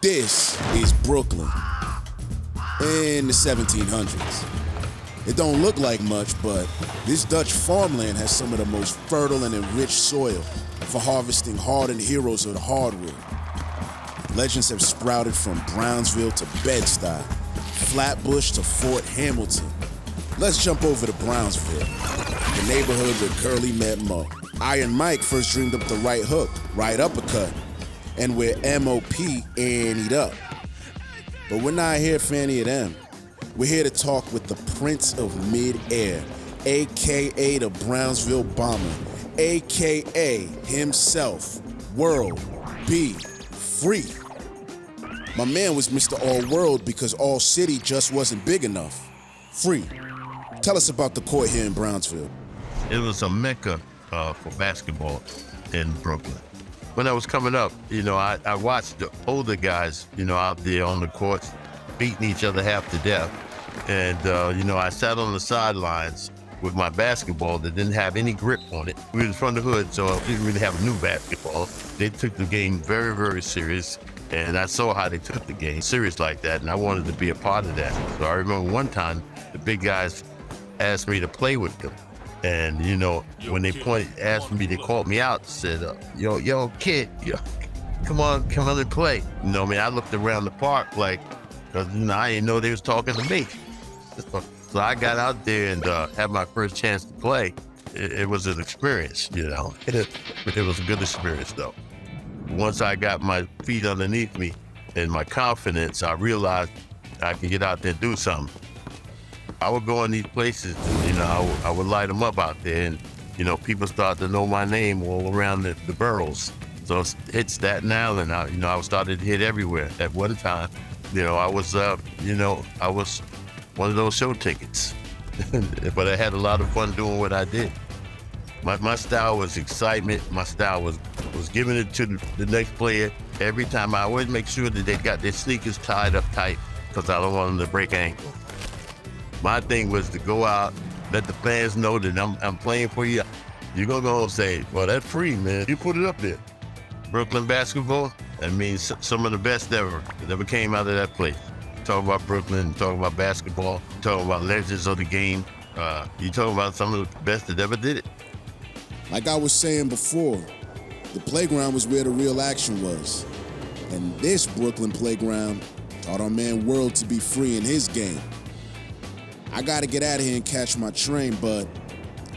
This is Brooklyn in the 1700s. It don't look like much, but this Dutch farmland has some of the most fertile and enriched soil for harvesting hardened heroes of the hardwood. Legends have sprouted from Brownsville to Bates-Diop, Flatbush to Fort Hamilton. Let's jump over to Brownsville, the neighborhood where Curly met Mo. Iron Mike first dreamed up the right hook, right uppercut, and where M.O.P. anteed up. But we're not here for any of them. We're here to talk with the Prince of Mid-Air, a.k.a. the Brownsville Bomber, a.k.a. himself, World Be Free. My man was Mr. All-World because All-City just wasn't big enough. Free. Tell us about the court here in Brownsville. It was a mecca for basketball in Brooklyn. When I was coming up, I watched the older guys, out there on the courts, beating each other half to death. And, I sat on the sidelines with my basketball that didn't have any grip on it. We was from the hood, so I didn't really have a new basketball. They took the game very, very serious. And I saw how they took the game serious like that, and I wanted to be a part of that. So I remember one time, the big guys asked me to play with them. And, when they asked me, they called me out, said, yo, kid, come on and play. I looked around the park because, I didn't know they was talking to me. So I got out there and had my first chance to play. It was an experience, It was a good experience, though. Once I got my feet underneath me and my confidence, I realized I could get out there and do something. I would go in these places, I would light them up out there, and, people start to know my name all around the boroughs. So it's Staten Island, I started to hit everywhere. At one time, I was one of those show tickets, but I had a lot of fun doing what I did. My style was excitement. My style was giving it to the next player. Every time I always make sure that they got their sneakers tied up tight because I don't want them to break ankle. My thing was to go out, let the fans know that I'm playing for you. You're going to go and say, well, that's free, man. You put it up there. Brooklyn basketball, that means some of the best ever that ever came out of that place. Talking about Brooklyn, talking about basketball, talking about legends of the game. You talking about some of the best that ever did it. Like I was saying before, the playground was where the real action was. And this Brooklyn playground taught our man World to be free in his game. I gotta get out of here and catch my train, but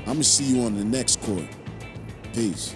I'm gonna see you on the next court. Peace.